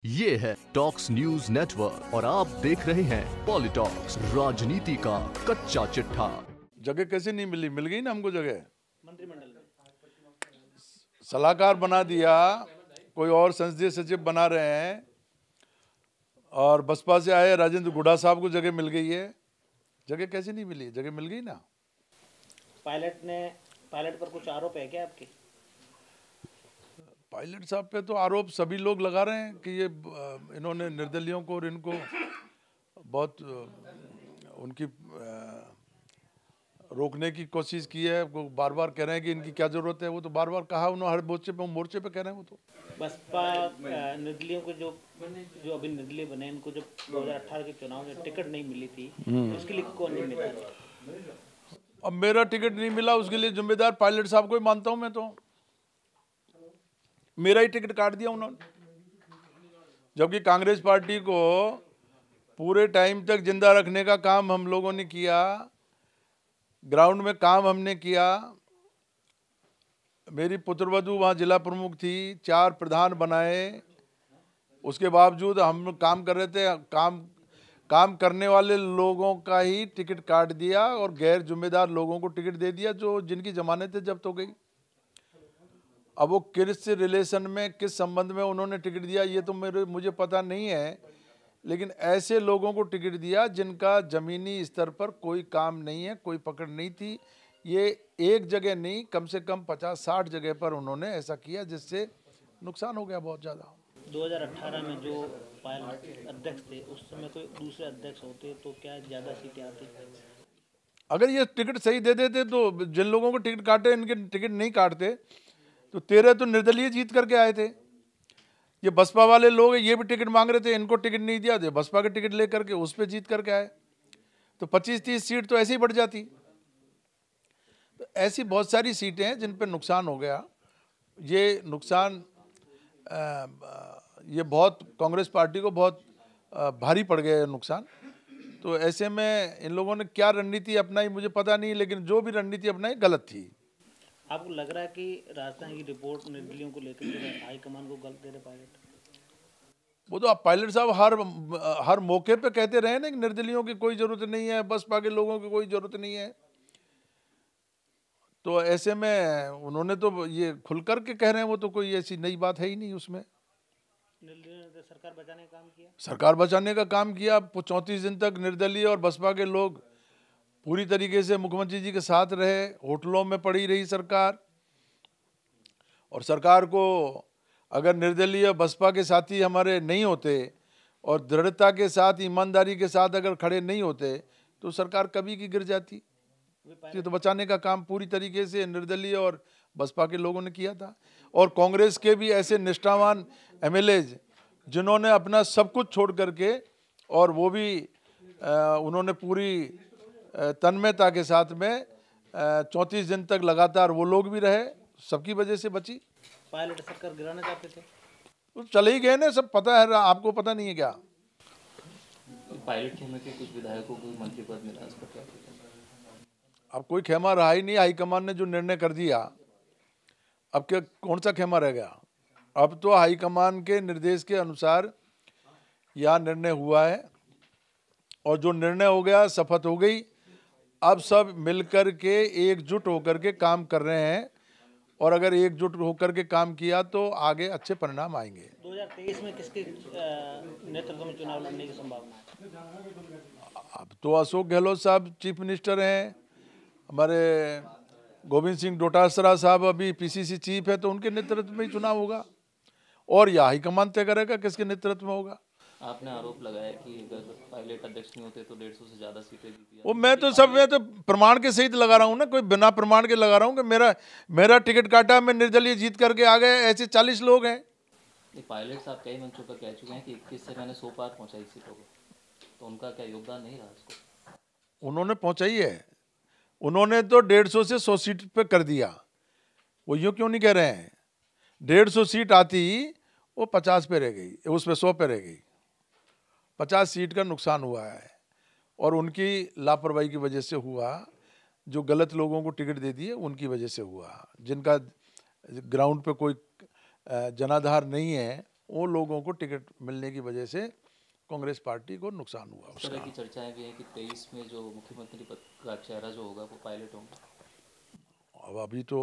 ये है talks news network और आप देख रहे हैं पॉलिटॉक्स, राजनीति का कच्चा चिट्ठा। जगह कैसे नहीं मिली? मिल गई ना हमको जगह। मंत्रिमंडल में सलाहकार बना दिया, कोई और संसदीय सचिव बना रहे हैं और बसपा से आए राजेंद्र गुढ़ा साहब को जगह मिल गई है। जगह कैसे नहीं मिली? जगह मिल गई ना। पायलट पर कुछ आरोप है क्या आपके? पायलट साहब पे तो आरोप सभी लोग लगा रहे हैं कि ये इन्होंने निर्दलियों को और इनको बहुत उनकी रोकने की कोशिश की है। वो बार बार कह रहे हैं कि इनकी क्या जरूरत है। वो तो बार बार कहा उन्होंने, हर मोर्चे पे कह रहे हैं वो तो। बसपा निर्दलियों को जो अभी निर्दलीय बने, इनको जब 2018 के चुनाव में टिकट नहीं मिली थी, उसके लिए कौन जिम्मेदार है? अब मेरा टिकट नहीं मिला, उसके लिए जिम्मेदार पायलट साहब को ही मानता हूं मैं तो। मेरा ही टिकट काट दिया उन्होंने, जबकि कांग्रेस पार्टी को पूरे टाइम तक जिंदा रखने का काम हम लोगों ने किया, ग्राउंड में काम हमने किया। मेरी पुत्रवधू वहाँ जिला प्रमुख थी, 4 प्रधान बनाए, उसके बावजूद हम काम कर रहे थे। काम करने वाले लोगों का ही टिकट काट दिया और गैर जिम्मेदार लोगों को टिकट दे दिया, जो जिनकी जमानतें जब्त हो गई। अब वो किस रिलेशन में, किस संबंध में उन्होंने टिकट दिया ये तो मुझे पता नहीं है, लेकिन ऐसे लोगों को टिकट दिया जिनका जमीनी स्तर पर कोई काम नहीं है, कोई पकड़ नहीं थी। ये एक जगह नहीं, कम से कम 50-60 जगह पर उन्होंने ऐसा किया, जिससे नुकसान हो गया बहुत ज़्यादा। 2018 में जो पायलट अध्यक्ष थे, उस समय कोई दूसरे अध्यक्ष होते तो क्या ज़्यादा सीटें आती? अगर ये टिकट सही दे देते तो जिन लोगों को टिकट काटे, इनके टिकट नहीं काटते तो 13 तो निर्दलीय जीत करके आए थे। ये बसपा वाले लोग ये भी टिकट मांग रहे थे, इनको टिकट नहीं दिया, तो बसपा के टिकट लेकर के उस पर जीत करके आए, तो 25-30 सीट तो ऐसे ही बढ़ जाती। तो ऐसी बहुत सारी सीटें हैं जिन पर नुकसान हो गया। ये नुकसान ये बहुत कांग्रेस पार्टी को बहुत भारी पड़ गया नुकसान। तो ऐसे में इन लोगों ने क्या रणनीति अपनाई मुझे पता नहीं, लेकिन जो भी रणनीति अपनाई गलत थी। आपको लग रहा है कि राजस्थान की रिपोर्ट निर्दलियों को लेकर हाईकमान को गलत दे रहे पायलट? वो तो आप पायलट साहब हर मौके पे कहते रहे ना कि निर्दलियों की कोई जरूरत नहीं है, बसपा के लोगों की कोई जरूरत नहीं है। तो ऐसे में उन्होंने तो ये खुल कर के कह रहे हैं, वो तो कोई ऐसी नई बात है ही नहीं उसमें। निर्दलियों ने सरकार बचाने का काम किया। सरकार बचाने का काम किया। 34 दिन तक निर्दलीय और बसपा के लोग पूरी तरीके से मुख्यमंत्री जी के साथ रहे। होटलों में पड़ी रही सरकार, और सरकार को अगर निर्दलीय बसपा के साथी हमारे नहीं होते और दृढ़ता के साथ, ईमानदारी के साथ अगर खड़े नहीं होते तो सरकार कभी की गिर जाती। ये तो बचाने का काम पूरी तरीके से निर्दलीय और बसपा के लोगों ने किया था। और कांग्रेस के भी ऐसे निष्ठावान एमएलएज जिन्होंने अपना सब कुछ छोड़ करके, और वो भी उन्होंने पूरी तन्मयता के साथ में 34 दिन तक लगातार वो लोग भी रहे, सबकी वजह से बची। पायलट सरकार गिराना चाहते थे, तो चले ही गए ना, सब पता है। आपको पता नहीं है क्या? पायलट खेमे के कुछ विधायकों को मंत्री पद मिला, इस पर क्या? अब कोई खेमा रहा ही नहीं। हाईकमान ने जो निर्णय कर दिया, अब क्या कौन सा खेमा रह गया? अब तो हाईकमान के निर्देश के अनुसार यह निर्णय हुआ है, और जो निर्णय हो गया, शपथ हो गई। अब सब मिलकर के एकजुट होकर के काम कर रहे हैं, और अगर एकजुट होकर के काम किया तो आगे अच्छे परिणाम आएंगे। 2023 में किसके नेतृत्व में चुनाव लड़ने की संभावना है? अब तो अशोक गहलोत साहब चीफ मिनिस्टर हैं, हमारे गोविंद सिंह डोटासरा साहब अभी पीसीसी चीफ है, तो उनके नेतृत्व में ही चुनाव होगा, और यह हाईकमान तय करेगा किसके नेतृत्व में होगा। आपने आरोप लगाया कि अगर पायलट अध्यक्ष नहीं होते तो 150 से ज्यादा सीटें जीती। वो मैं तो प्रमाण के सहित लगा रहा हूँ ना, कोई बिना प्रमाण के लगा रहा हूँ कि मेरा टिकट काटा, मैं निर्दलीय जीत करके आ गए। ऐसे 40 लोग हैं। पायलट साहब कई मंचों पर कह चुके हैं कि 21 से मैंने 100 पार पहुंचाई सीटों को, तो उनका क्या योगदान नहीं रहा इसको? उन्होंने पहुंचाई है। उन्होंने तो 150 से 100 सीट पे कर दिया। वो यूँ क्यों नहीं कह रहे हैं? 150 सीट आती, वो 50 पे रह गई, उसमें 100 पे रह गई। 50 सीट का नुकसान हुआ है, और उनकी लापरवाही की वजह से हुआ। जो गलत लोगों को टिकट दे दिए उनकी वजह से हुआ। जिनका ग्राउंड पे कोई जनाधार नहीं है वो लोगों को टिकट मिलने की वजह से कांग्रेस पार्टी को नुकसान हुआ इस तरह की चर्चाएं भी हैं कि 23 में जो मुख्यमंत्री पद का चेहरा जो होगा वो पायलट होंगे। अब अभी तो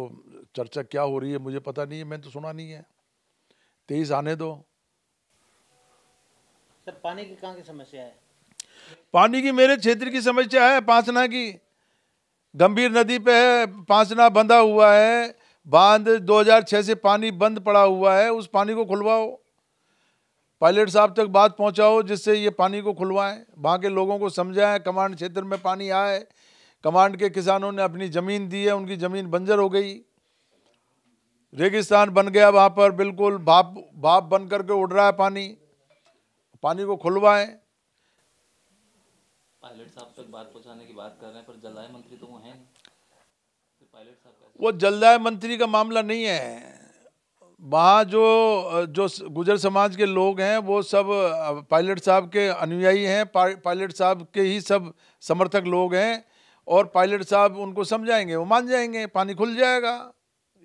चर्चा क्या हो रही है मुझे पता नहीं है, मैंने तो सुना नहीं है। 23 आने दो। सर पानी की कहाँ की समस्या है? पानी की मेरे क्षेत्र की समस्या है, पांचना की। गंभीर नदी पे है, पांचना बंधा हुआ है, बांध 2006 से पानी बंद पड़ा हुआ है, उस पानी को खुलवाओ। पायलट साहब तक बात पहुंचाओ जिससे ये पानी को खुलवाएं, वहाँ के लोगों को समझाएं। कमांड क्षेत्र में पानी आए, कमांड के किसानों ने अपनी ज़मीन दी है, उनकी ज़मीन बंजर हो गई, रेगिस्तान बन गया वहाँ पर, बिल्कुल भाप बन करके उड़ रहा है पानी। पानी को खुलवाएं। पायलट साहब तक बात पहुंचाने की बात कर रहे हैं, पर जलदाय मंत्री तो वो हैं नहीं, तो पायलट साहब कैसे? वो जलदाय मंत्री का मामला नहीं है। वहाँ जो गुजर समाज के लोग हैं वो सब पायलट साहब के अनुयायी हैं, पायलट साहब के ही सब समर्थक लोग हैं, और पायलट साहब उनको समझाएंगे, वो मान जाएंगे, पानी खुल जाएगा।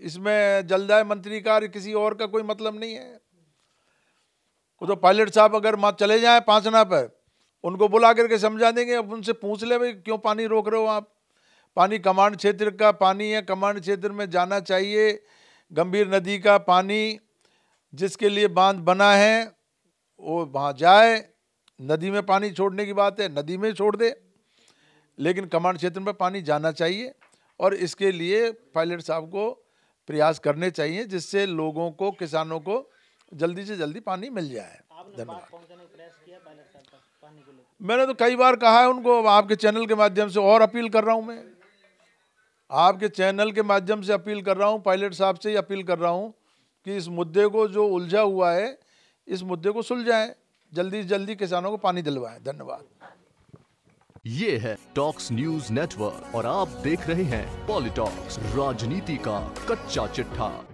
इसमें जलदाय मंत्री का किसी और का कोई मतलब नहीं है। वो तो पायलट साहब अगर चले जाएं पांचना पर, उनको बुला करके समझा देंगे। अब उनसे पूछ ले भाई क्यों पानी रोक रहे हो आप? पानी कमांड क्षेत्र का पानी है, कमांड क्षेत्र में जाना चाहिए। गंभीर नदी का पानी जिसके लिए बांध बना है वो वहाँ जाए। नदी में पानी छोड़ने की बात है, नदी में छोड़ दे, लेकिन कमांड क्षेत्र में पानी जाना चाहिए, और इसके लिए पायलट साहब को प्रयास करने चाहिए जिससे लोगों को, किसानों को जल्दी से जल्दी पानी मिल जाए। धन्यवाद। पानी को लेकर मैंने तो कई बार कहा है उनको, आपके चैनल के माध्यम से और अपील कर रहा हूं। मैं आपके चैनल के माध्यम से अपील कर रहा हूं, पायलट साहब से ही अपील कर रहा हूं कि इस मुद्दे को जो उलझा हुआ है, इस मुद्दे को सुलझाएं, जल्दी से जल्दी किसानों को पानी दिलवाएं। धन्यवाद। ये है टॉक्स न्यूज नेटवर्क और आप देख रहे हैं पॉलिटॉक्स, राजनीति का कच्चा चिट्ठा।